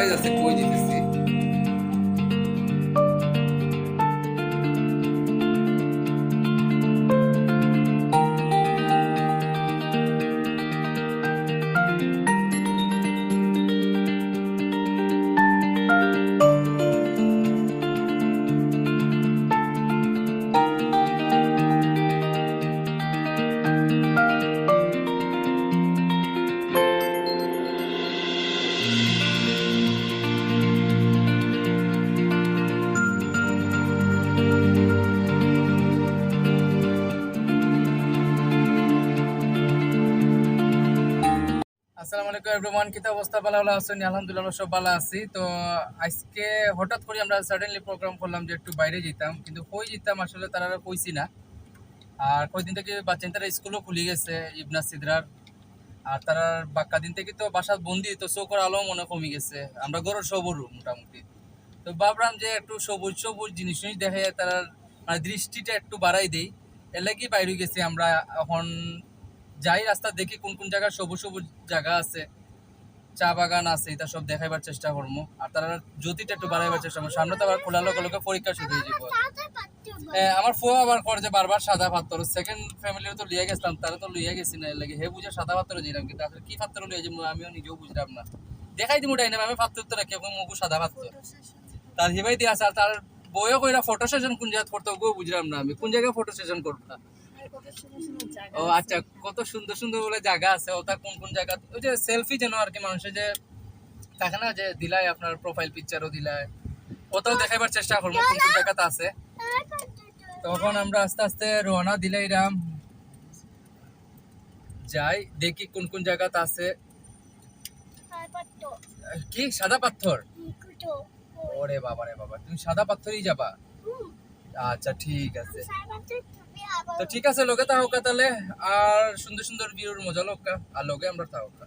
Surprise আছে কই দিতেছি। আসসালামু আলাইকুম এভরিওয়ান, কিতা অবস্থা? ভালো আছেন? আলহামদুলিল্লাহ সব ভালো আছি। তো আজকে হঠাৎ করে আমরা সাডেনলি প্রোগ্রাম করলাম যে একটু বাইরে যেতাম, কিন্তু কই যেতাম আসলে তারা কইছি না। আর কয়দিন থেকে বাচ্চারা স্কুলও খুলে গেছে ইবনা সিদরার। আর তারা বাক্কা দিন থেকে তো বাসাত বন্দি, তো চৌকর আলো মনে কমে গেছে। আমরা গরুর সবরু মোটামুটি, তো ভাবলাম যে একটু সবুজ সবুজ জিনিস দেখে তার মানে দৃষ্টিটা একটু বাড়াই দেই। এর লাগি বাইরে গেছি আমরা। এখন যাই রাস্তা দেখি কোন কোন জায়গায় সবুজ সবুজ জায়গা আছে, চা বাগান আছে, এটা সব দেখাইবার চেষ্টা করবো। আর তারা জ্যোতিটা একটু বাড়াইবার চেষ্টা করবো। সামনে তো আবার খোলা লোকে পরীক্ষা শুরু হয়ে যাবো। আমার ফো আবার করে যে বারবার সাদা পাথর, সেকেন্ড ফ্যামিলির তো লিয়ে গেছিলাম, তারা তো লিয়ে গেছি না, লাগে হে বুঝে সাদা পাথরে দিলাম, কিন্তু আসলে কি পাথর লিয়ে যাবো আমিও নিজেও বুঝলাম না। দেখাই দিব ডাইনে আমি পাথর তো রাখি মুগু সাদা পাথর তার হিবাই দিয়ে আছে। আর তার বইও কইরা ফটো সেশন কোন জায়গা করতে ওগুলো বুঝলাম না আমি, কোন জায়গায় ফটো সেশন করবা। ও আচ্ছা, কত সুন্দর সুন্দর বলে জায়গা আছে, ওটা কোন কোন জায়গা? ওই যে সেলফি যেন আর কি মানুষের যে থাকে না, যে দিলাই আপনার প্রোফাইল পিকচারও দিলাই, ওটাও দেখাইবার চেষ্টা করবো কোন কোন জায়গাতে আছে। তখন আমরা আস্তে আস্তে রওনা দিলাইরাম, যাই দেখি কোন কোন জায়গাতে আছে। কি সাদা পাথর? ওরে বাবা রে বাবা, তুমি সাদা পাথরই যাবা? আচ্ছা ঠিক আছে, তো ঠিক আছে লোকে তাহকা তাহলে। আর সুন্দর সুন্দর ভিউর মজা লোকা, আর লোকে আমরা তাহকা।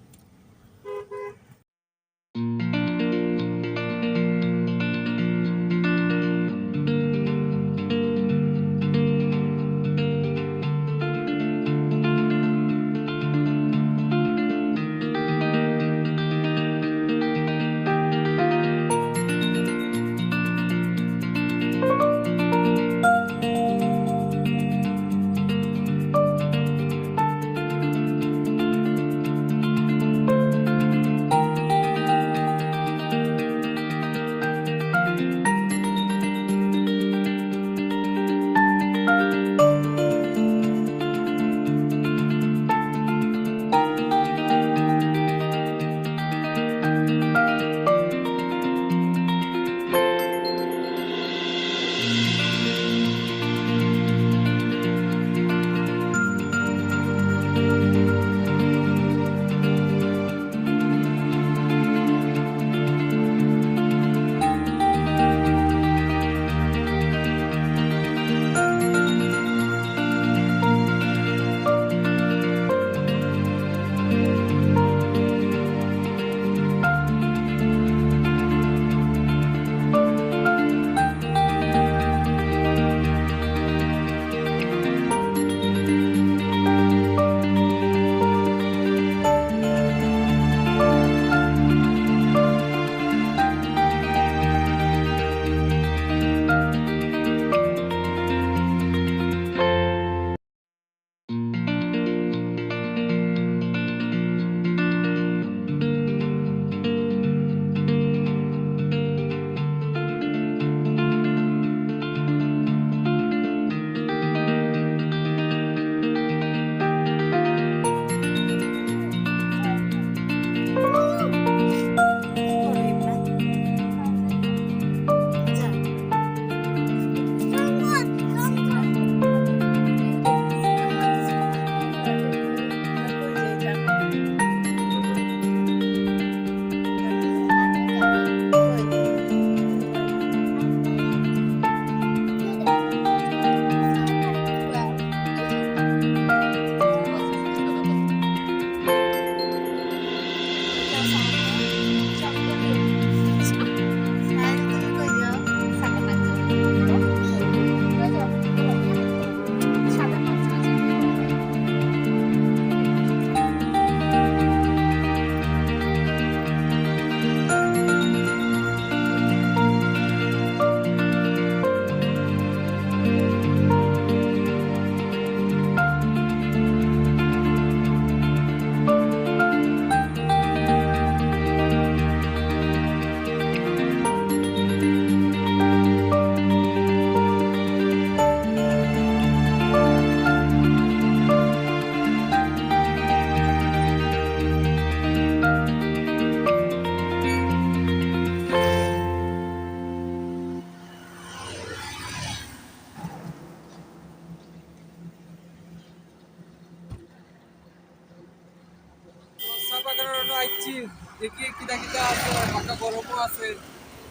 আইছি দেখি কিটা কিটা আছে পাকা গরমও আছে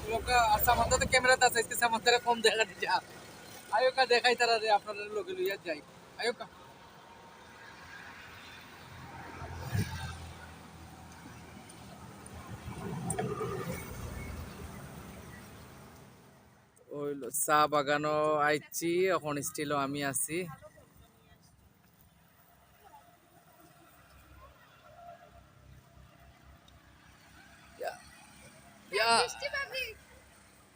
লোক আর সামান্তা তো ক্যামেরাতে আছে আজকে সামান্তারে কম দেখা দিচ্ছে আয়োকা দেখাই তারা রে আপনাদের লোকে লইয়া যাই আয়োকা ওই চা বাগানও আইছি এখন স্টিলও আমি আছি বৃষ্টি ভাবি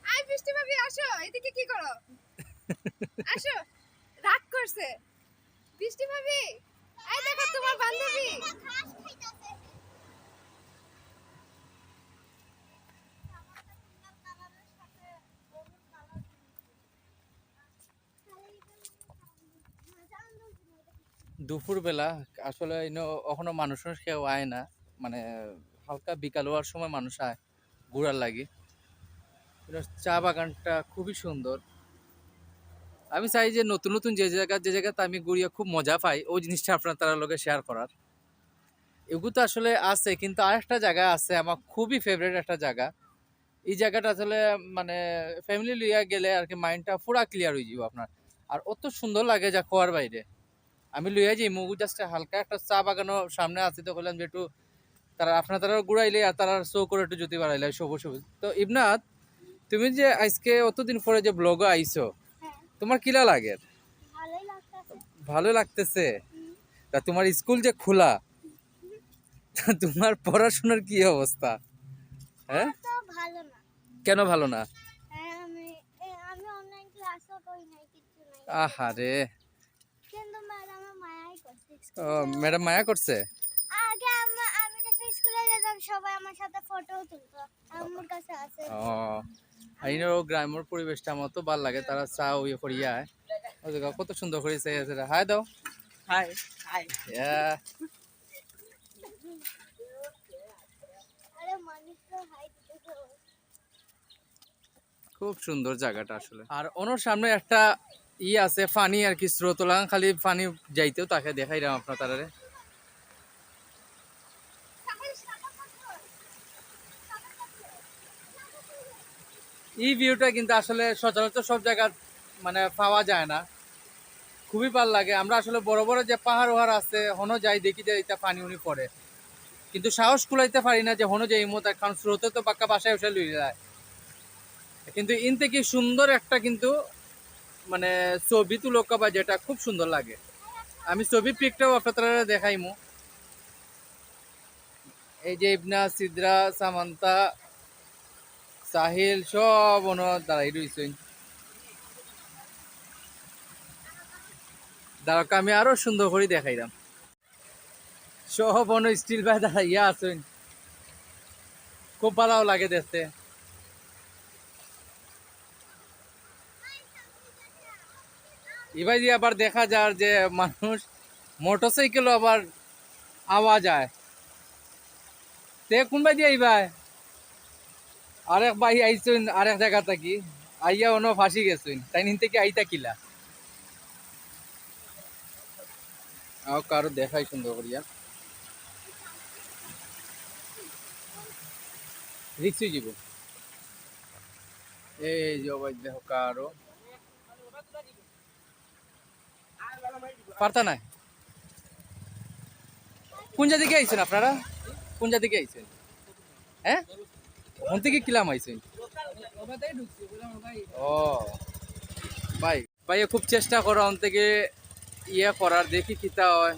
আই বৃষ্টি ভাবি আসো এদিকে কি করো আসো রাগ করছে বৃষ্টি ভাবি এই দেখো তোমার বান্ধবী দুপুরবেলা আসলে এখনো মানুষ কেউ আয় না মানে হালকা বিকাল হওয়ার সময় মানুষ আয় ঘোরার লাগে চা বাগানটা খুবই সুন্দর আমি চাই যে নতুন নতুন যে জায়গাতে আমি ঘুরিয়ে খুব মজা পাই ওই জিনিসটা আপনার তার লগে শেয়ার করার এগুলো তো আসলে আছে কিন্তু আরেকটা জায়গা আছে আমার খুবই ফেভারিট একটা জায়গা এই জায়গাটা আসলে মানে ফ্যামিলি লিয়া গেলে আর কি মাইন্ডটা পুরা ক্লিয়ার হয়ে যাব আপনার আর অত সুন্দর লাগে যা খোয়ার বাইরে আমি লইয়া যাই মুগু জাস্ট হালকা একটা চা বাগানো সামনে আছে তো বললাম যে একটু তারা আপনার তারা ঘুরাইলে আর তারা শো করে একটু জ্যোতি বাড়াইলে সবুজ সবুজ তো ইবনাথ তুমি যে আজকে অতদিন পরে যে ব্লগে আইছো তোমার কিলা লাগে ভালোই লাগতেছে ভালো লাগতেছে তা তোমার স্কুল যে খোলা তা তোমার পড়াশোনার কি অবস্থা হ্যাঁ তো ভালো না কেন ভালো না আমি আমি অনলাইন ক্লাসও করি নাই কিছু নাই আহারে কিন্তু ম্যাডাম মায়াই করছে ও ম্যাডাম মায়া করছে আগে আমি যখন স্কুলে যেতাম সবাই আমার সাথে ফটো তুলতো আমার কাছে আছে ও আইনের গ্রামের পরিবেশটা আমার তো ভালো লাগে তারা চা ইয়ে করিয়া ওই জায়গা কত সুন্দর করে চাই আছে হাই দাও হাই হাই Yeah. আরে মানুষ তো হাই দিতেছে খুব সুন্দর জায়গাটা আসলে আর ওনার সামনে একটা আছে ফানি আর কি স্রোত খালি ফানি যাইতেও তাকে দেখাইলাম আপনার তারারে এই ভিউটা কিন্তু আসলে সচরাচর সব জায়গা মানে পাওয়া যায় না খুবই ভালো লাগে আমরা আসলে বড় বড় যে পাহাড় ওহার আছে হনো যাই দেখি যে এটা পানি উনি পড়ে কিন্তু সাহস কুলাইতে পারি না যে হনো যাই মতো কারণ স্রোতে তো পাক্কা বাসায় উঠে লুই যায় কিন্তু ইন থেকে সুন্দর একটা কিন্তু মানে ছবি তুলকা বা যেটা খুব সুন্দর লাগে আমি ছবি পিকটাও আপনারা দেখাইমু এই যে ইবনা সিদ্রা সামান্তা সাহিল সব দাঁড়াই রয়েছেন দাঁড়াক আমি আরো সুন্দর করে দেখাইলাম সব স্টিল বাই দাঁড়াইয়া আছেন খুব ভালো লাগে দেখতে এবার দিয়ে আবার দেখা যায় যে মানুষ মোটরসাইকেল আবার আওয়া যায় তে কোন ভাই দিয়ে আইবা আরেক ভাই আইসুন আরেক জায়গা থাকি আইয়া অন্য ফাঁসি গেছুন তাই নিন থেকে আইতা কিলা আও কারো দেখাই সুন্দর করিয়া রিক্সি যাব এই যে ভাই দেখো কারো পারতা না কোন জায়গায় আইছেন আপনারা কোন জায়গায় আইছেন হ্যাঁ ওখান থেকে কিলাম আইছেন ও ভাই ভাই খুব চেষ্টা করো ওখান থেকে ইয়ে করার দেখি কিতা হয়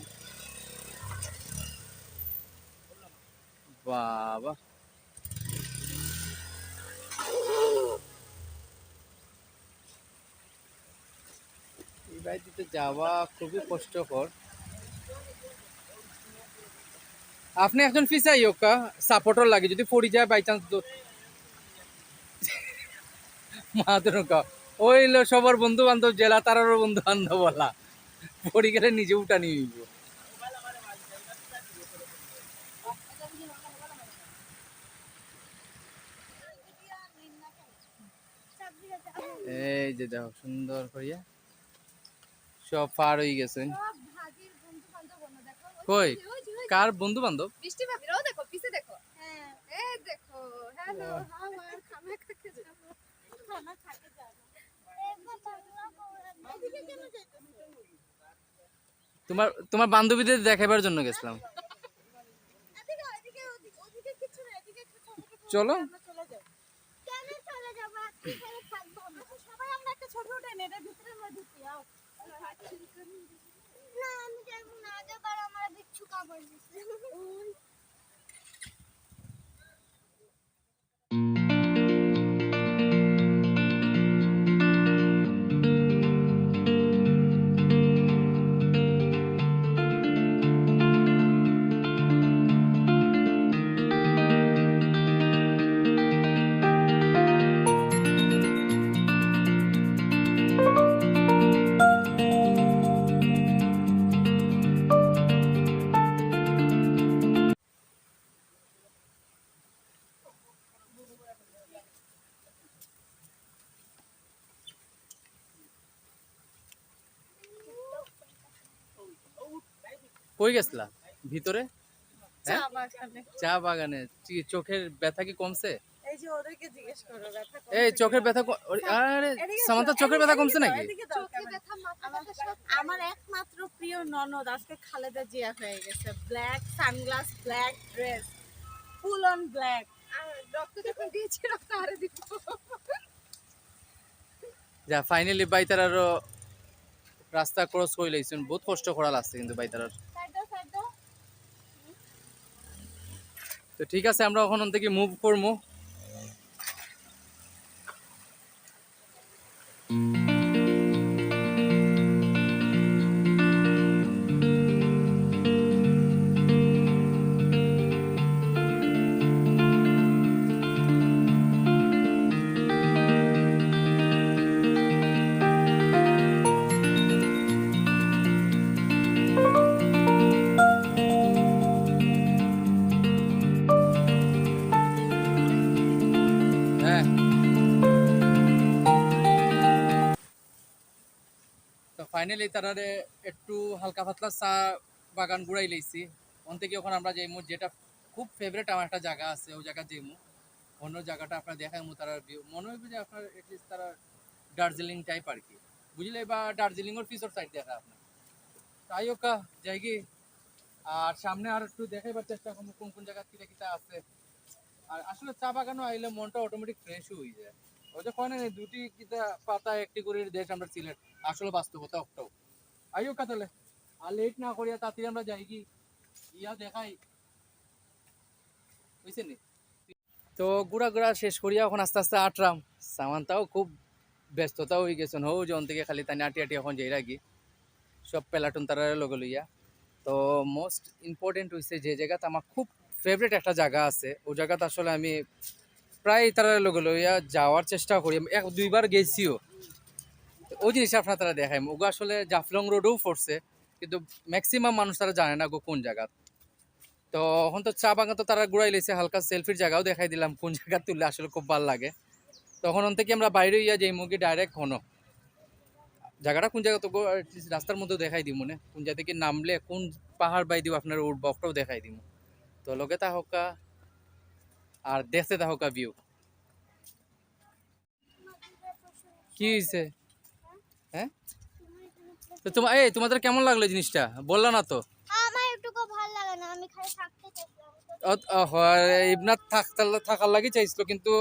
বাবা এই বাড়িতে যাওয়া খুবই কষ্টকর আপনি একজন ফিসাই হোকা সাপোর্টার লাগে যদি পড়ি যায় বাই চান্স মাদনকা ওইলো সবার বন্ধু বান্ধব জেলা তারারও বন্ধু বান্ধব বলা পড়ি গেলে নিজে উঠা নিয়ে নিব এই যে দেখো সুন্দর করিয়া সব পার হয়ে গেছেন কই কার বন্ধু বান্ধব বৃষ্টি ভাবি রাও দেখো পিছে দেখো এই দেখো হ্যালো আমার খানা খেতে যাবো খানা খেতে যাবো এদিকে কেন যাইতেছো তোমার তোমার বান্ধবীদের দেখাবার জন্য গেছিলাম। এদিকে ওদিকে ওদিকে কিছু না এদিকে চলো। আমরা চলে যাই কেন চলে যাব আজকে এখানে থাকবো আমরা সবাই আমরা একটা ছোট উঠে নেটের ভিতরে আমরা ঢুকি আও না আমি যাব না যাবার আমার বিচ্ছু কামড় দিছে কই গেছিলা ভিতরে? চা হ্যাঁ, বাগানে চা বাগানে। চোখের ব্যথা কি কমছে? এই যে ওদেরকে জিজ্ঞেস করো ব্যথা এই চোখের ব্যথা আরে সামান্তা চোখের ব্যথা কমছে নাকি? চোখে ব্যথা মাথা ব্যথা সব আমার একমাত্র প্রিয় ননদ আজকে খালেদা জিয়া হয়ে গেছে black sunglass black dress full on black আর রক্ত যখন দিয়েছি রক্ত আরে দিব যা ফাইনালি বাইতারারও রাস্তা ক্রস করে লইছেন। বহুত কষ্ট করা লাগছে কিন্তু বাইতারার। সাইড দাও তো ঠিক আছে, আমরা ওখান থেকে মুভ করবো। হ্যাঁ, তো ফাইনালি তারারে একটু হালকা পাতলা চা বাগান ঘুরাই লইছি। ওখান থেকে ওখানে আমরা যাইমু, যেটা খুব ফেভারিট আমার একটা জায়গা আছে, ওই জায়গা যাইমু। অন্য জায়গাটা আপনার দেখাইমু। তারা মনে হইবে যে আপনার এটলিস্ট তারা দার্জিলিং টাইপ আর কি, বুঝলে, বা দার্জিলিং এর পিছর সাইড দেখা আপনার। তাই ওকা যাইগি। আর সামনে আর একটু দেখাইবার চেষ্টা করবো কোন কোন জায়গা কিটা কিটা আছে। আর আসলে চা বাগানও আইলে মনটা অটোমেটিক ফ্রেশ হয়ে যায়। ওই যে কয় না দুটি কিতা পাতা একটি করে দেশ আমরা সিলেট, আসলে বাস্তবতা একটাও। আইও কাতালে আর লেট না করিয়া তাড়াতাড়ি আমরা যাই কি ইয়া দেখাই, বুঝছেন নি? তো ঘোরা ঘোরা শেষ করিয়া এখন আস্তে আস্তে আটরাম। সামান্তাও খুব ব্যস্ততা হয়ে গেছেন, হো জন থেকে খালি তাই আটি আটি এখন যাই রাখি সব পেলাটুন তারা লগে লইয়া। তো মোস্ট ইম্পর্টেন্ট হয়েছে যে জায়গাতে আমার খুব ফেভারিট একটা জায়গা আছে, ওই জায়গাতে আসলে আমি প্রায় তারা লগে লইয়া যাওয়ার চেষ্টা করি। এক দুইবার গেছিও। ওই জিনিসটা আপনার তারা দেখায় ওগো আসলে জাফলং রোডেও পড়ছে, কিন্তু ম্যাক্সিমাম মানুষ তারা জানে না গো কোন জায়গা। তো এখন তো চা বাগান তো তারা ঘুরাই লেছে, হালকা সেলফির জায়গাও দেখাই দিলাম কোন জায়গা তুললে আসলে খুব ভালো লাগে। তখন ওন থেকে আমরা বাইরে ইয়া যাই মুগি ডাইরেক্ট হনো জায়গাটা কোন জায়গা তো রাস্তার মধ্যে দেখাই দিব মনে কোন জায়গা থেকে নামলে কোন পাহাড় বাই দিব আপনার উঠ বকটাও দেখাই দিব। তো লগে তা হোকা আর দেখতে তা হোকা ভিউ কি হয়েছে। হ্যাঁ, তো তোমাদের কেমন লাগলো জিনিসটা বললা না তো? আমার একটুকু ভালো লাগে না আমি খালি থাকতে চাইছিলাম ইবনাথ থাকার লাগি চাইছিল, কিন্তু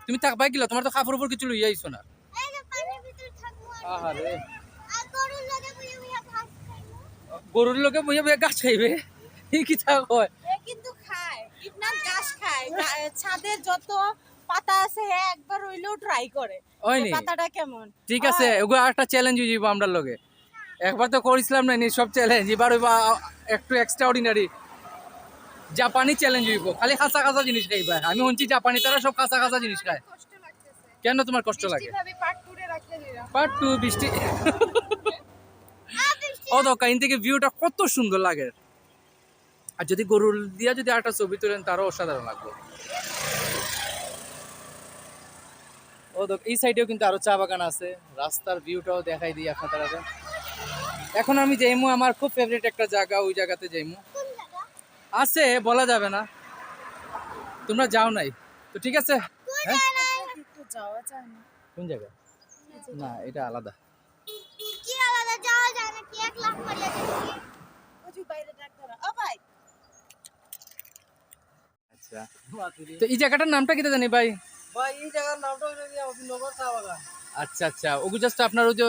তুমি থাকবা গিলা, তোমার তো কাপড় উপর কিছু লইয়া আইছো না। এই যে পানির ভিতর থাকবো আহারে, আর গরুর লগে বুইয়া বুইয়া ঘাস খাইবো গরুর লোকে বইয়া বইয়া গাছ খাইবে এই কি তা কয়? এ কিন্তু খায় ইবনাথ ঘাস খায় ছাদের যত পাতা আছে হে একবার হইলেও ট্রাই করে হয়নি? পাতাটা কেমন। ঠিক আছে, ওগো একটা চ্যালেঞ্জ হয়ে যাবো আমরা লগে। একবার তো করেছিলাম না নি সব চ্যালেঞ্জ, এবার হইবা একটু এক্সট্রা অর্ডিনারি জাপানি চ্যালেঞ্জ হইব। খালি খাসা খাসা জিনিস খাইবা। আমি শুনছি জাপানি তারা সব খাসা খাসা জিনিস খায়। কষ্ট লাগতেছে কেন তোমার কষ্ট লাগে? ভাবে পার্ট 2 রে রাখতে দিলাম পার্ট 2 বৃষ্টি। ও তো কাইন থেকে ভিউটা কত সুন্দর লাগে। আর যদি গরুর দিয়া যদি একটা ছবি তোলেন তারও অসাধারণ লাগবে। ও তো এই সাইডেও কিন্তু আরো চা বাগান আছে, রাস্তার ভিউটাও দেখাই দিই আপনারা। এখন আমি যাইমু আমার খুব ফেভারিট একটা জায়গা, ওই জায়গাতে যাইমু। কোন জায়গা আছে বলা যাবে না, তোমরা যাও নাই তো ঠিক আছে। হ্যাঁ একটু যাওয়া যায় না। কোন জায়গায়? না এটা আলাদা। কি আলাদা যাওয়া যায় না কি 1 লাখ মারিয়া যাবে ওই যে বাইরে ডাক্তার ও ভাই আচ্ছা তো এই জায়গাটার নামটা কি জানি ভাই? ভাই এই জায়গার নামটা হলো কি অভিনগর চা বাগান। আচ্ছা আচ্ছা ওগু জাস্ট আপনার ওই যে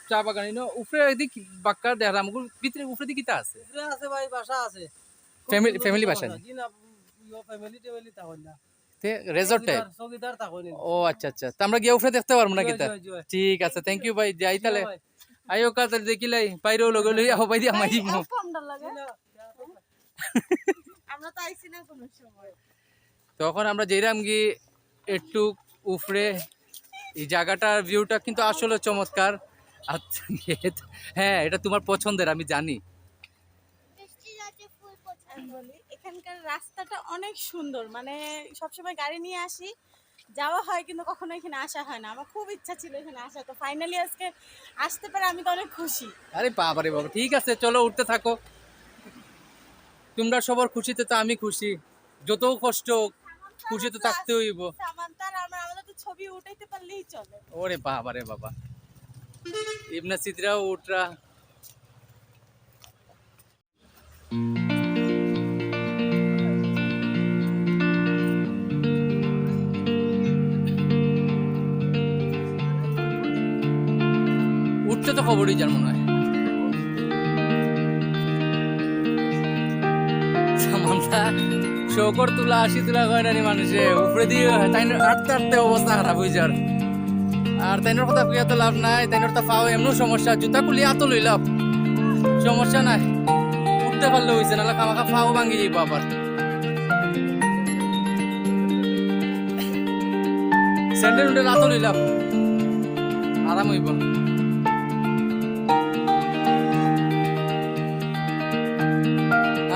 চা বাগান ইনো উপরে এদিক বাক্কা দেখলাম ওগুর ভিতরে উপরে দিকে কিতা আছে? উপরে আছে ভাই বাসা আছে। ফ্যামিলি বাসা নেই? জি না ফ্যামিলি টেমিলি তা হয় না। তে রেজর্ট টাইপ? চৌকিদার তা হয় না। ও আচ্ছা আচ্ছা তো আমরা গিয়ে উপরে দেখতে পারবো না কিতা? ঠিক আছে থ্যাংক ইউ ভাই যাই তাহলে আইও কা তাহলে দেখিলাই বাইরেও লগে লই আহো ভাই দি আমাই দিব। কমটা লাগে আমরা তো আইছি না কোনো সময়। তখন আমরা যেরাম গিয়ে একটু উপরে এই জায়গাটার ভিউটা কিন্তু আসলে চমৎকার। আচ্ছা হ্যাঁ এটা তোমার পছন্দের আমি জানি। বৃষ্টি যাচ্ছে ফুল পছন্দ আমি বলি এখানকার রাস্তাটা অনেক সুন্দর, মানে সবসময় গাড়ি নিয়ে আসি যাওয়া হয় কিন্তু কখনো এখানে আসা হয় না। আমার খুব ইচ্ছা ছিল এখানে আসা, তো ফাইনালি আজকে আসতে পারে আমি তো অনেক খুশি। আরে বাবা রে বাবা ঠিক আছে চলো উঠতে থাকো। তোমরা সবার খুশিতে তো আমি খুশি, যত কষ্ট হোক খুশি তো থাকতে হইব। সামান্তার আমাদের তো ছবি উঠাইতে পারলেই চলে। ওরে বাবা রে বাবা ইবনা সিদ্রাও উঠরা। উঠতে তো খবরই যার মনে হয়। সামান্তা শোকর তুলা 80 তুলা হয় না মানুষে উপরে দিয়ে তাই আটতে আটতে অবস্থা খারাপ হয়ে যার। আর তাইনোর কথা কইয়া তো লাভ নাই, তাইনোর তো পাও এমন সমস্যা, জুতা খুলিয়া আতো লই লাভ সমস্যা নাই, উঠতে পারলে হয়েছে নাহলে খামাখা ফাও ভাঙি যাইব আবার। স্যান্ডেল উঠে আতো লই লাভ আরাম হইব।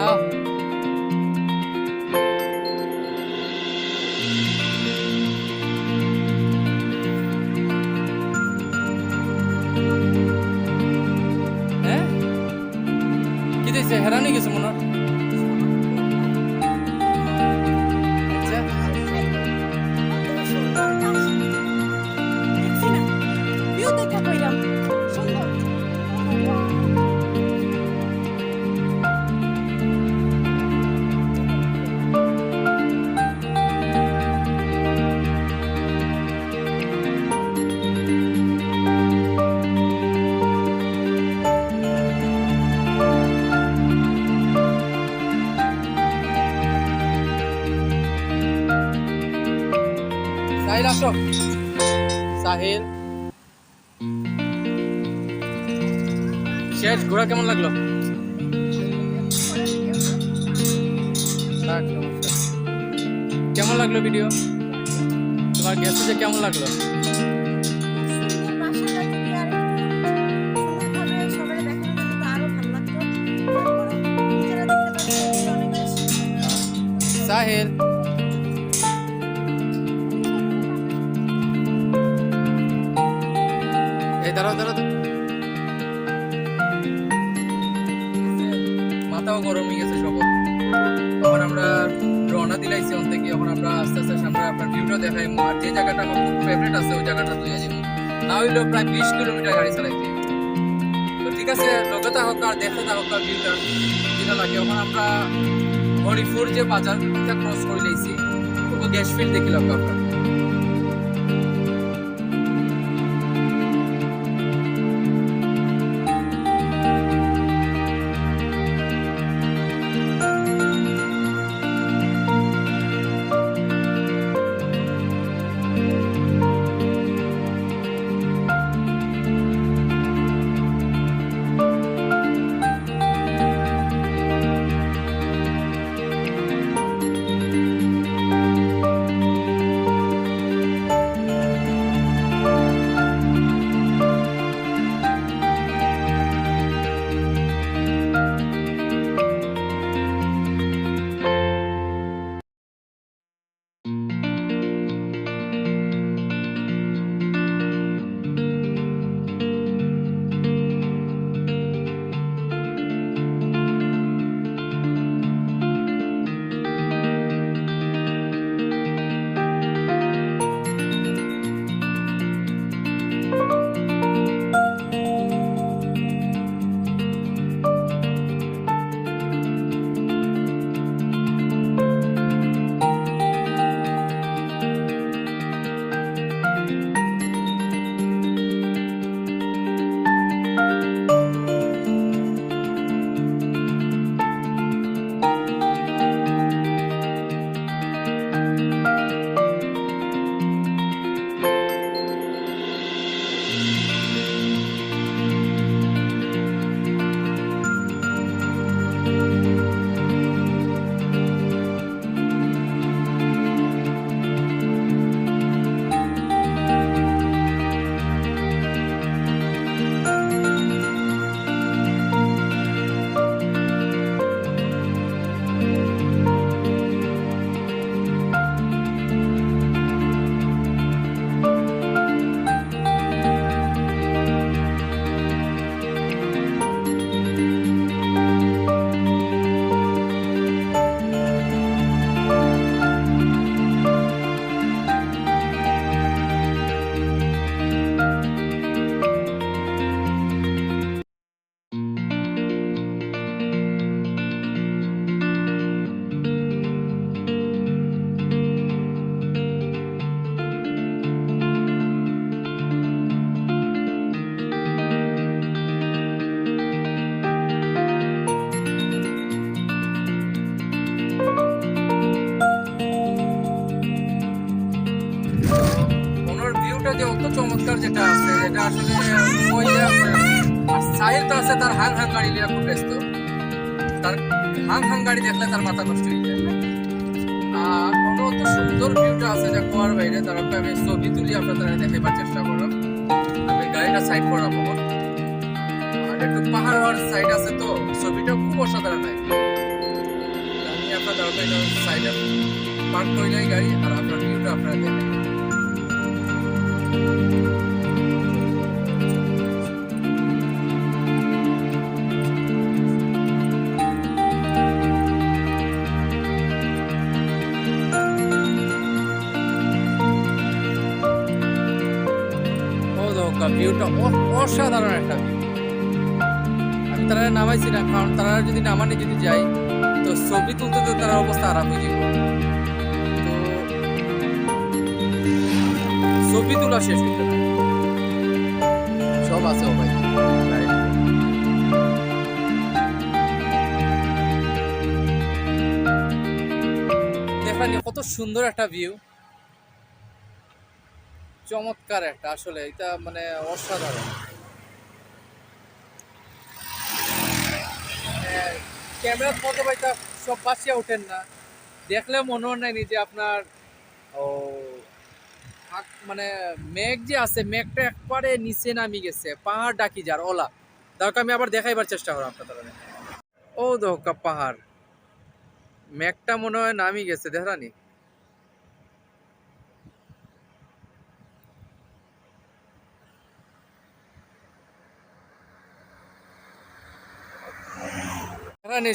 আও হেরানি গেছে মনে হয়। আচ্ছা দেখছি না ভিউ দেখা কইলাম সুন্দর। সাহিল আসো, সাহিল শেষ ঘোরা কেমন লাগলো? কেমন লাগলো ভিডিও? তোমার গেছে যে কেমন লাগলো? সাহিল এই দাঁড়াও দাঁড়াও, মাথাও গরম হয়ে গেছে সব। তখন আমরা রওনা দিলাইছি ওখান থেকে, এখন আমরা আস্তে আস্তে সামনে আপনার ভিউটা দেখাই। আর যে জায়গাটা আমার খুব ফেভারিট আছে ওই জায়গাটা তুই যাবো, না হইলেও প্রায় 20 কিলোমিটার গাড়ি চালাইতে। তো ঠিক আছে লগতা হোক আর দেখতে হোক আর ভিউটা যেটা লাগে। এখন আমরা হরিপুর যে বাজারটা ক্রস করে লাইছি ওকে গ্যাস ফিল্ড দেখিলাম আমরা। এটা আসলে ওই যে আর সাহিল তো আছে তার হাং হাং গাড়ি নিয়ে খুব ব্যস্ত, তার হাং হাং গাড়ি দেখলে তার মাথা নষ্ট হয়ে যায়। আর কোনো অত সুন্দর ভিউটা আছে যে কোয়ার বাইরে, তার আমি ছবি তুলি আপনাদের দেখাবার চেষ্টা করলাম। আমি গাড়িটা সাইড করাবো, আর একটু পাহাড় সাইড আছে তো ছবিটা খুব অসাধারণ হয়। আমি আপনার সাইডে পার্ক করলেই গাড়ি আর আপনার ভিউটা আপনারা দেখেন। ভিউটা অসাধারণ একটা ভিউ। আমি তারা নামাইছি না, কারণ তারা যদি নামানি যদি যাই তো ছবি তুলতে তো তার অবস্থা খারাপ হয়ে যাব। তো ছবি তোলা শেষ হয়ে যাবে, সব আছে ও ভাই। দেখেন কত সুন্দর একটা ভিউ, চমৎকার একটা, আসলে এটা মানে অসাধারণ। ক্যামেরার মতো ভাইটা সব বাসিয়া ওঠেন না, দেখলে মনে হয় নাই যে আপনার ও মানে মেঘ যে আছে মেঘটা একবারে নিচে নামি গেছে, পাহাড় ডাকি যার ওলা। তারপর আমি আবার দেখাইবার চেষ্টা করলাম আপনাদের। ও দোকা পাহাড়, মেঘটা মনে হয় নামি গেছে, দেখানি।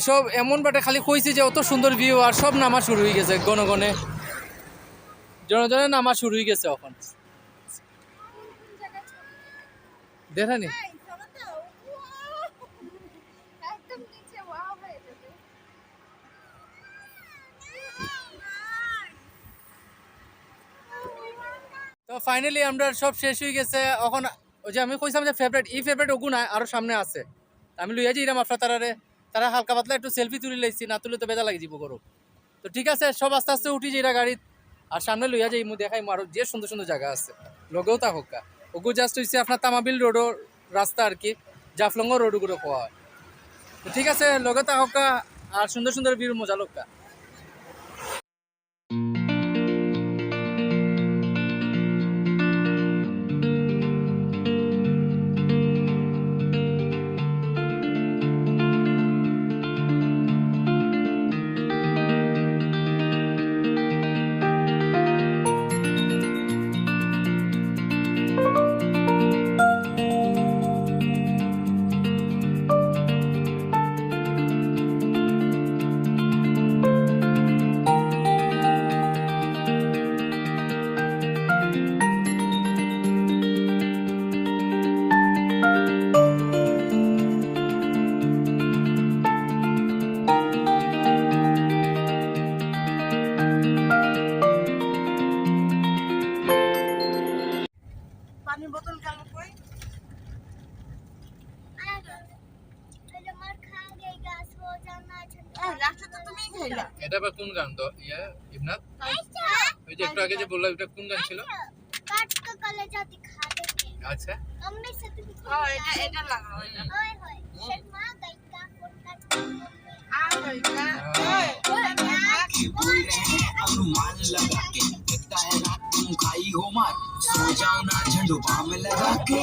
সব এমন বাটে খালি কইছি যে অত সুন্দর ভিউ, আর সব নামা শুরু হয়ে গেছে, গণগণে জনজনে নামা শুরু হয়ে গেছে এখন। দেখানি একদম নিচে ওয়াও হয়ে যাবে। তো ফাইনালি আমরা সব শেষ হয়ে গেছে। এখন ওই যে আমি কইছিলাম যে ফেভারিট ওগু না, আরো সামনে আছে, আমি লইয়া যাইলাম আপনার তারা হালকা পাতলা একটু সেলফি তুলে লাইছি, না তুলে তো বেজা লাগি যাব গরু। তো ঠিক আছে, সব আস্তে আস্তে উঠি যাইরা গাড়ি, আর সামনে লইয়া যাই মু দেখাই আরো যে সুন্দর সুন্দর জায়গা আছে। লগেও তা হোকা ওগু জাস্ট হইছে আপনার তামাবিল রোডও রাস্তা আর কি, জাফলঙ্গ রোড ওগুলো কোয়া হয়। তো ঠিক আছে, লগে তা হোকা আর সুন্দর সুন্দর ভিউ মজা লোকা। পানির বোতল গেল কই? লাস্টে তো তুমিই খাইলা। এটা আবার কোন গান তো ইবনাত? ওই যে একটু আগে যে বললাম এটা কোন গান ছিল? काट का कले जाती खा देंगे আচ্ছা मम्मी से तुम এটা লাগাও এটা। ओए होए शर्मा गई का फोन काट আর হইবা। के बोल रहे हैं अनुमान लगा के लगता है रात तुम खाई हो मार सो जाओ ना झंडू बाम लगा के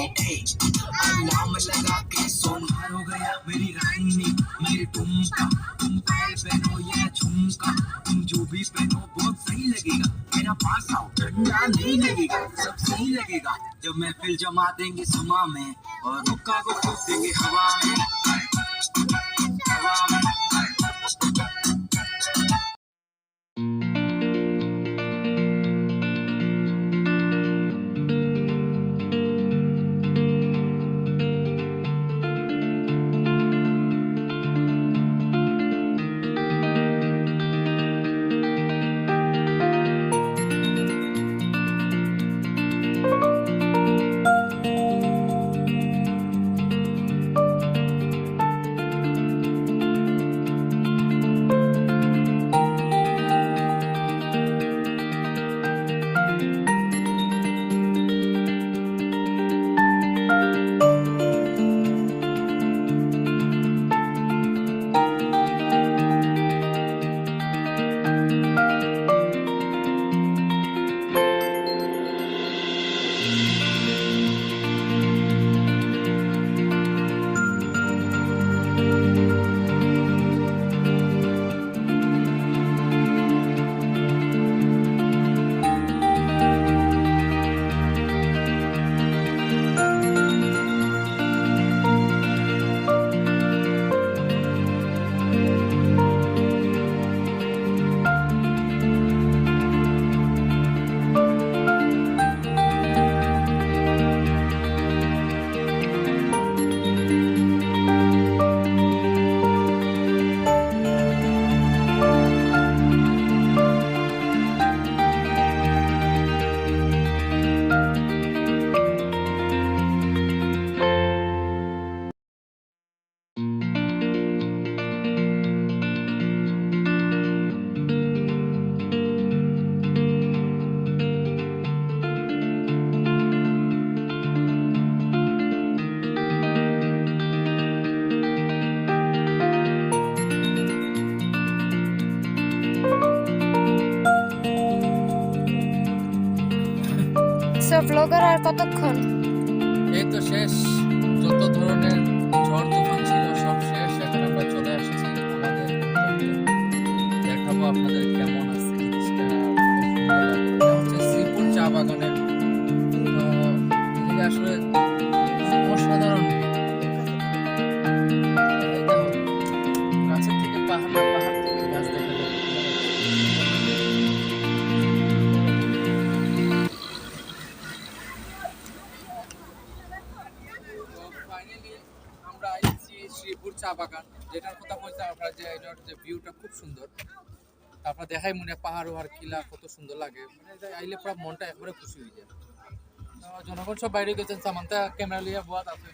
अलार्म लगा के सोनार हो गया मेरी रानी मेरी टुमका तुम पैर पहनो या झुमका तुम जो भी पहनो बहुत सही लगेगा मेरा पास आओ ठंडा नहीं लगेगा सब सही लगेगा जब महफिल जमा देंगे समा में और रुक्का को फूक देंगे हवा में हवा में ব্লগার আর কতক্ষণ? এই তো শেষ, যত ধরনের ঝড় তুফান ছিল সব শেষ। এখন আমরা চলে আসছি আমাদের গন্তব্যে। দেখাবো আপনাদের কেমন আছে জিনিসটা। এটা হচ্ছে শ্রীপুর চা বাগানের। তো এদিকে আসলে অসাধারণ view। এই দেখো, গাছের থেকে পাহাড়, পাহাড় থেকে গাছ দেখা যায়। ফাইনালি আমরা আইছি শ্রীপুর চা বাগান, যেটার কথা বলতে আমরা যে এটার যে ভিউটা খুব সুন্দর। তারপর দেখাই মনে হয় পাহাড় ওহার কিলা কত সুন্দর লাগে, মানে এটা আইলে পুরো মনটা একবারে খুশি হয়ে যায়। তো জনগণ সব বাইরে গেছেন, সামান্তা ক্যামেরা লিয়ে বোয়াত আছে।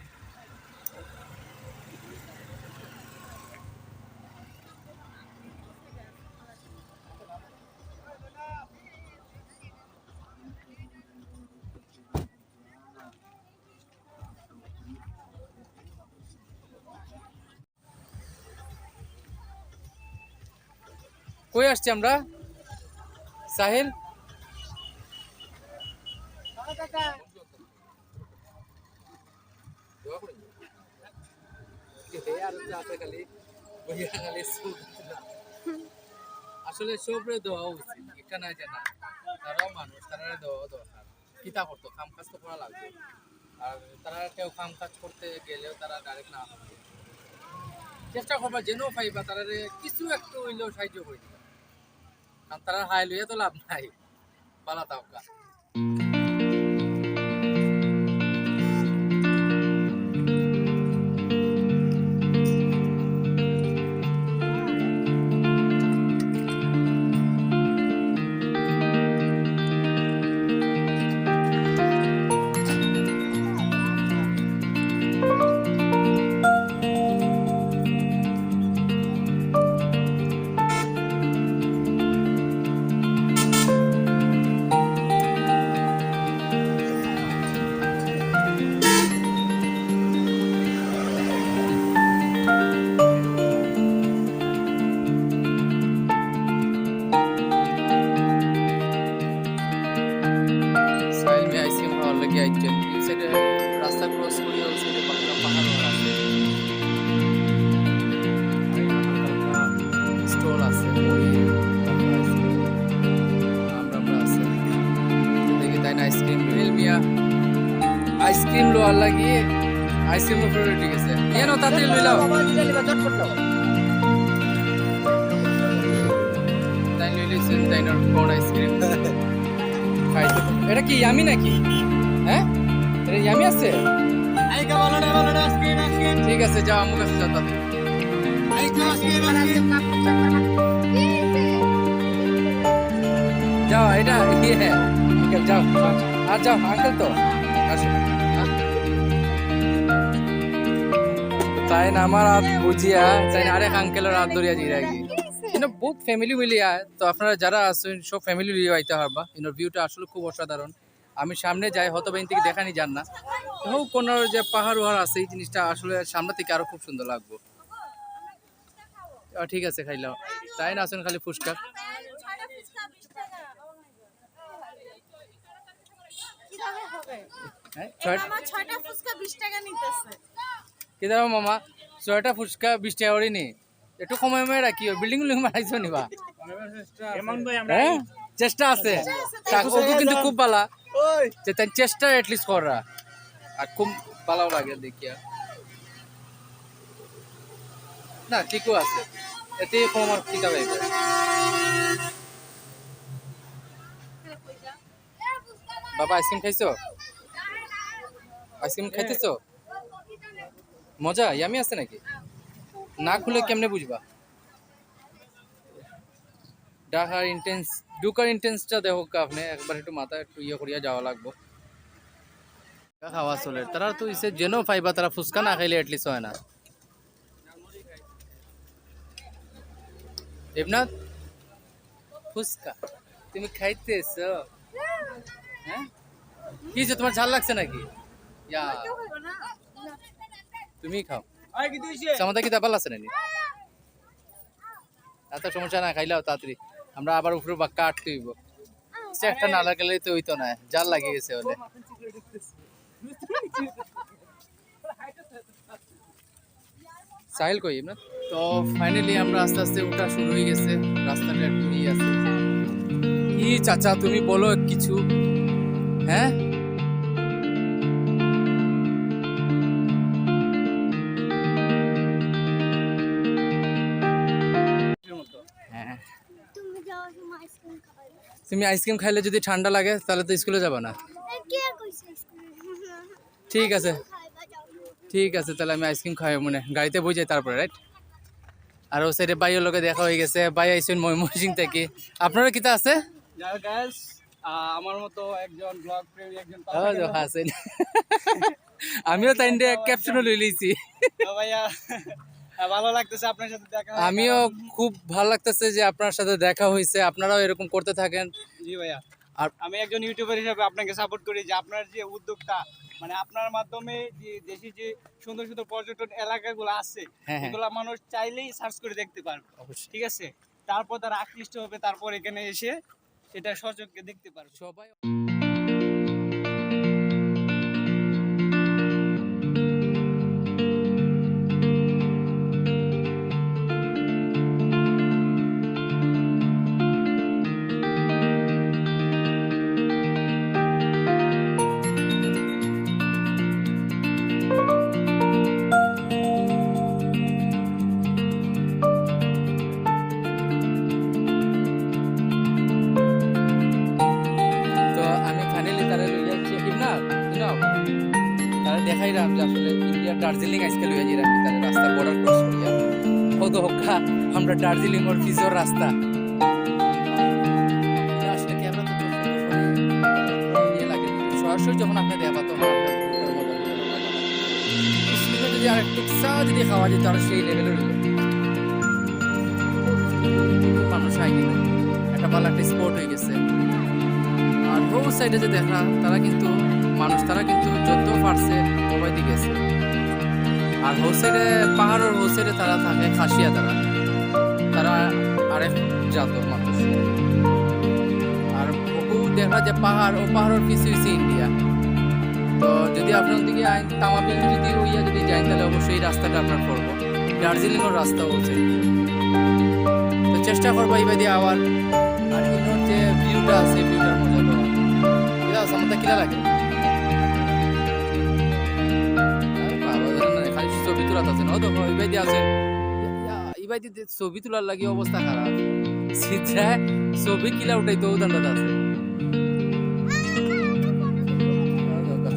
কই আসছি আমরা? সাহিল, আসলে সবরে দেওয়া উচিত, এটা না যে না, তারাও মানুষ, তারা দেওয়া দরকার। কিতা করতো, কাম কাজ তো করা লাগবে। আর তারা কেউ কাম কাজ করতে গেলেও তারা ডাইরেক্ট না হবে, চেষ্টা করবা যেন পাইবা তারা কিছু একটু হইলেও সাহায্য করে দিবা। কারণ তারা হাই লইয়া তো লাভ নাই, পালা তাওকা। সাইল মে আইসক্রিম খাওয়ার লাগে আইছেন। এই সাইডে রাস্তা ক্রস করে ওই সাইডে পাহাড় আছে, স্টল আছে, আমরা আছে দেখি তাই না আইসক্রিম মিল মিয়া আইসক্রিম লোয়ার লাগি আইসক্রিম উপরে ঠিক আছে কেন তাতে লইলাও তাই লইলেছেন তাইনার কোন আইসক্রিম খাইতে। এটা কি ইয়ামি নাকি? হ্যাঁ, এটা ইয়ামি আছে। ঠিক আছে, যাও আমার কাছে যাও তাতে। যাও, এটা ইয়ে আঙ্কেল, যাও আর যাও আঙ্কেল, তো আসো। তাই না আমার হাত বুঝিয়া তাই না আরেক আঙ্কেলের হাত ধরিয়া দিয়ে রাখি। কিন্তু বহুত ফ্যামিলি মিলিয়া, তো আপনারা যারা আছেন সব ফ্যামিলি লিয়ে আইতে পারবা। ইনোর ভিউটা আসলে খুব অসাধারণ। আমি সামনে যাই, হয়তো বাইন থেকে দেখানি যান না, হোক কোন যে পাহাড় ওহাড় আছে, এই জিনিসটা আসলে সামনে থেকে আরো খুব সুন্দর লাগবো। ঠিক আছে, খাইলাম। তাই না আসেন খালি ফুচকা। হ্যাঁ, ছয়টা ফুচকা 20 টাকা নিতেছে। কি দাও মামা, 6টা ফুচকা 20 টাকা করে নি। একটু সময় মেয়ে রাখি, বিল্ডিং উল্ডিং বানাইছো নিবা? হ্যাঁ, চেষ্টা আছে, কিন্তু খুব ভালো যে তাই চেষ্টা এটলিস্ট করা, আর খুব ভালো লাগে দেখিয়া। না ঠিকও আছে, এতে কম আর কিতা পাইবে। বাবা আইসক্রিম খাইছো? আইসক্রিম খাইতেছো? মজা ইয়ামি আছে নাকি? না খুলে কেমনে বুঝবা? ডাকার ইন্টেন্স, ডুকার ইন্টেন্সটা দেখো আপনি একবার, একটু মাথা একটু ইয়ে করিয়া যাওয়া লাগবো। খাওয়া চলে, তারা তো ইসে যেন পাইবা, তারা ফুচকা না খাইলে এটলিস্ট হয় না। দেবনাথ, ফুচকা তুমি খাইতেছো? হ্যাঁ, কি যে তোমার ঝাল লাগছে নাকি? ইয়া তুমি খাও, আমাদের কি দাবাল আছে নাকি? এত সমস্যা না, খাইলাও তাড়াতাড়ি, আমরা আবার উপরে কাটতে হইব। এক্সট্রা একটা না লাগালে তো হইতো না, জাল লাগিয়ে গেছে বলে। সাহিল কই না? তো ফাইনালি আমরা আস্তে আস্তে ওঠা শুরু হয়ে গেছে, রাস্তাটা একটু ইয়ে আছে। কি চাচা তুমি বলো কিছু, হ্যাঁ? হ্যাঁ, তুমি যাওয়ার সময় আইসক্রিম খাবে তুমি আইসক্রিম খাইলে যদি ঠান্ডা লাগে তাহলে তো স্কুলে যাবে না। কে কইছে আইসক্রিম ঠিক আছে, খাইবা যাও ঠিক আছে, তাহলে আমি আইসক্রিম খাই মনে গাড়িতে বই যাই তারপরে, রাইট? আর ও সাইডে বাইয়ের লোকে দেখা হয়ে গেছে, বাই আইসেন ময়মনসিং থেকে। আপনারা কিতা আছে? যারা গাইস আমার মতো একজন ব্লগ প্রেমী একজন হাসেন, আমিও তাই ক্যাপশনও লই লইছি। ভাইয়া ভালো লাগতেছে আপনার সাথে দেখা আমিও খুব ভালো লাগতেছে যে আপনার সাথে দেখা হয়েছে, আপনারাও এরকম করতে থাকেন। জি ভাইয়া, আর আমি একজন ইউটিউবার হিসেবে আপনাকে সাপোর্ট করি যে আপনার যে উদ্যোগটা, মানে আপনার মাধ্যমে যে দেশি যে সুন্দর সুন্দর পর্যটন এলাকাগুলো আছে হ্যাঁ, হ্যাঁ। এগুলো মানুষ চাইলেই সার্চ করে দেখতে পারবে, অবশ্যই ঠিক আছে? তারপর তারা আকৃষ্ট হবে, তারপর এখানে এসে এটা সচক্ষে দেখতে পারবে। সবাই। তো আমি ফাইনালি তারা লই যাচ্ছি না তারা দেখাইলাম যে আসলে ইন্ডিয়া দার্জিলিং আজকে লইয়া যাই আমি তারা রাস্তা বর্ডার ক্রস করিয়া কত হক্কা আমরা দার্জিলিং ওর ফিজোর রাস্তা আসলে ক্যামেরা তো ইয়ে লাগে সরাসরি যখন আপনি দেখা তো যদি আর একটু যদি খাওয়া যেত আর সেই লেভেলের মানুষ আইনি না, একটা ভালো একটা স্পোর্ট হয়ে গেছে। আর ও সাইডে যে দেখা তারা কিন্তু মানুষ, তারা কিন্তু যত পারছে সবাই দিকে গেছে। আর হো সাইডে পাহাড়ের হো সাইডে তারা থাকে খাসিয়া, তারা আরেক জাতর মানুষ। আর ও দেখা যে পাহাড়, ও পাহাড়ের কিছু হয়েছে ইন্ডিয়া। তো যদি আপনার দিকে আইন তামাবিল যদি ওইয়া যদি যাই তাহলে অবশ্যই এই রাস্তাটা আপনার করবো, দার্জিলিংয়ের রাস্তা বলছে। তো চেষ্টা করবো এইবার দিয়ে আবার। আর ইনোর যে ভিউটা আছে ভিউটার মজা দেওয়া কিলা আছে আমার কিলা লাগে খালি ছবি তোলাতে আছে না তো এইবার দিয়ে আছে এইবার দিয়ে ছবি তোলার লাগে অবস্থা খারাপ, সিধা ছবি কিলা উঠাই তো দান্ডাতে আছে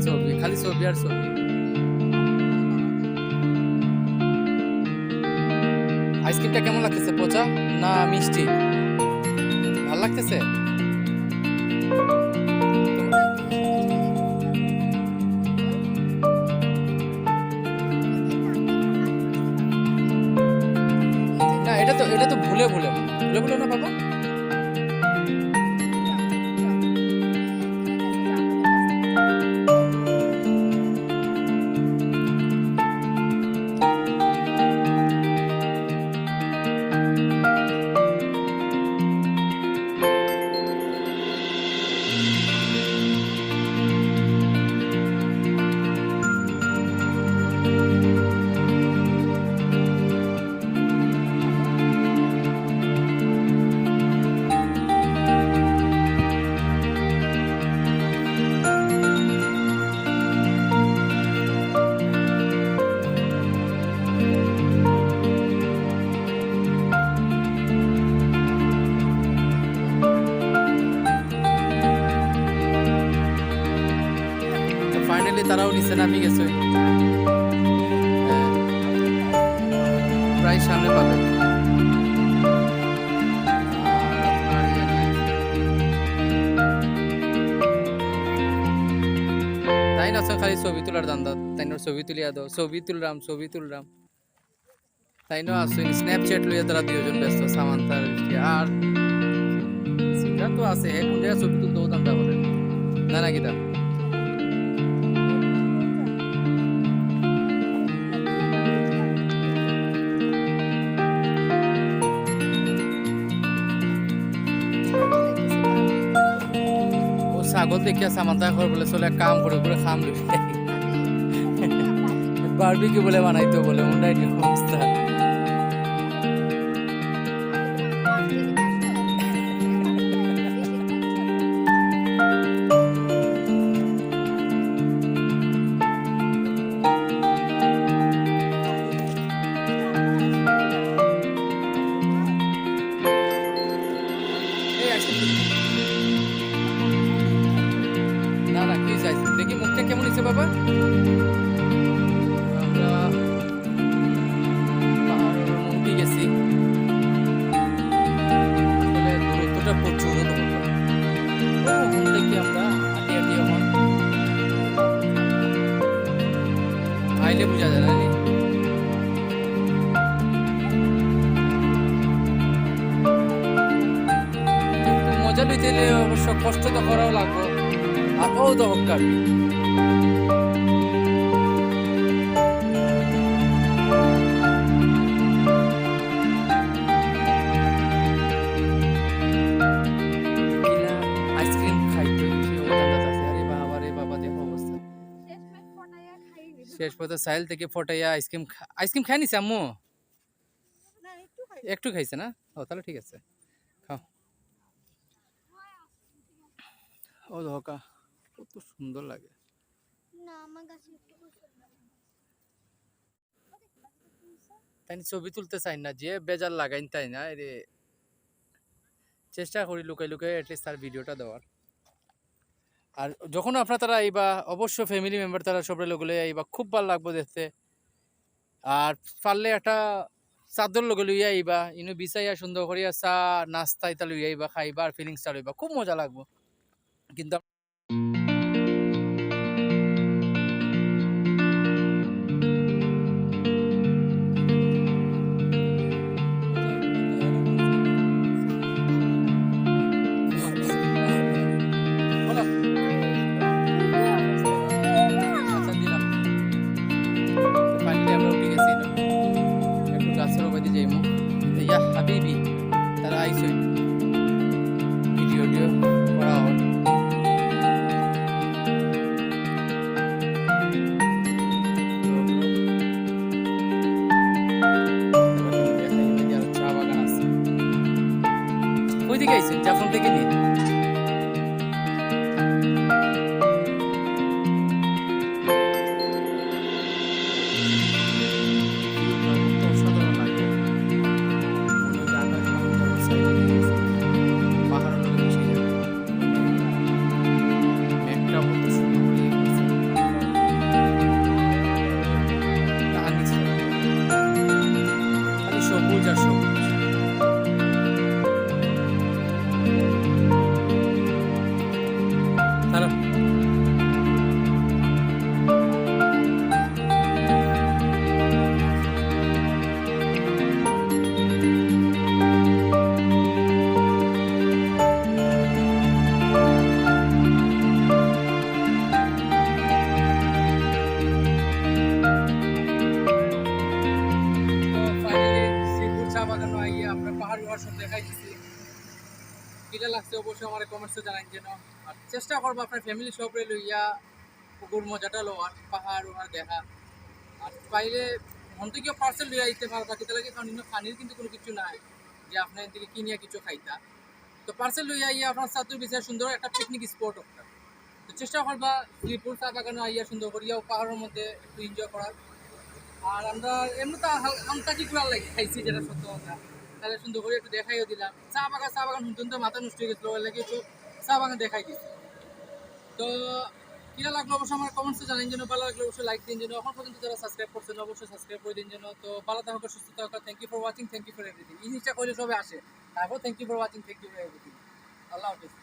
ছবি, খালি ছবি আর ছবি। আইসক্রিমটা কেমন লাগতেছে, পচা না মিষ্টি? ভাল লাগতেছে? না এটা তো ভুলে ভুলে না বাবা। ফাইনালি তারাও নিচে নামি গেছে, প্রায় সামনে পাবে। তাই না খালি ছবি তোলার দান্দা, তাই না ছবি তুলিয়া দাও, ছবি তুললাম তাই না আসো। স্ন্যাপচ্যাট লইয়া তারা দুজন ব্যস্ত, সামান্তার আর সিদ্ধার্থ তো আছে, কোন জায়গায় ছবি তুলতেও দান্দা বলেন না কিতা। ছাগল দেখিয়া সামান্তা ঘর বলে চলে কাম করে করে খাম লই বারবিকিউ বলে বানাইতো বলে ওটাই অবস্থা। না না কি চাইছি দেখি মুখটা কেমন হয়েছে বাবা। আমরা পাহাড়ের মুখে গেছি, আসলে দূরত্বটা প্রচুর ওখান থেকে আমরা হাঁটি হাঁটি এখন আইলে বোঝা যায় না। মজা লইতে অবশ্য কষ্ট তো করাও লাগবে আর ও তো হকার আইসক্রিম খাইতে আরে বাবা রে বাবা দেখো অবস্থা শেষ পর্যন্ত সাইল থেকে ফটাইয়া আইসক্রিম খাই নিছে আম্মু না একটু খাই একটু খাইছে না? ও তাহলে ঠিক আছে খাও। ও ধোকা কত সুন্দর লাগে। না আমার কাছে একটু পছন্দ না। তাই ছবি তুলতে চাই না যে বেজার লাগাইন তাই না রে, চেষ্টা করি লুকাই লুকাই অ্যাটলিস্ট তার ভিডিওটা দেওয়ার। আর যখন আপনার তারা আইবা অবশ্য ফ্যামিলি মেম্বার তারা সব লোকগুলো আইবা খুব ভালো লাগবো দেখতে। আর পারলে একটা চাদর লগে লইয়া আইবা ইনো বিছাইয়া সুন্দর করিয়া চা নাস্তা ইতা লইয়া আইবা খাইবা আর ফিলিংসটা লইবা খুব মজা লাগবো। কিন্তু আচ্ছা দিলাম ফাইনালি আমরা উঠে গেছি না একটু গাছের ওপারে যাইমু ইয়া হাবিবি তারা আইসই ভিডিও করা হয়। চা বাগান আছে ওই দিকে আইসেন জাফলং থেকে নিয়ে অসাধারণ লাগে মনে হয় আকাশ বাংলা সাইডে গেছে পাহাড়ের লোক বেশি মেঘটা কত সুন্দর হয়ে গেছে খালি সবুজ আর সবুজ। তারা কিটা লাগছে অবশ্যই আমার কমেন্টসে জানাই যেন। আর চেষ্টা করবো আপনার ফ্যামিলি সবরে লইয়া পুকুর মজাটা লওয়ার পাহাড় ওহার দেখা। আর বাইরে মন থেকে পার্সেল লইয়া দিতে পারবা কিতা লাগে কারণ পানির কিন্তু কোনো কিছু নাই যে আপনার থেকে কিনিয়া কিছু খাইতা। তো পার্সেল লইয়া আইয়া আপনার সাতুর বিষয়ে সুন্দর একটা পিকনিক স্পট একটা। তো চেষ্টা করবা শ্রীপুর চা বাগানে আইয়া সুন্দর করিয়া পাহাড়ের মধ্যে একটু এনজয় করার। আর আমরা এমনি তো হালকা কি করার লাগে খাইছি যেটা সত্য কথা তাহলে সুন্দর করে একটু দেখাইও দিলাম। চা বাগান নতুন তো মাথা নষ্ট হয়ে গেছিলো ওর লাগে একটু চা বাগান দেখাই দিচ্ছি। তো কিনা লাগলো অবশ্যই আমার কমেন্টসে জানান যেন, ভালো লাগলে অবশ্যই লাইক দিন যেন, এখন পর্যন্ত যারা সাবস্ক্রাইব করছেন অবশ্যই সাবস্ক্রাইব করে দিন যেন। তো ভালো থাকুক সুস্থ থাকুক। Thank you for watching, thank you for everything. এই জিনিসটা করলে সবে আসে তারপর thank you for watching, thank you for everything. Allah Hafiz.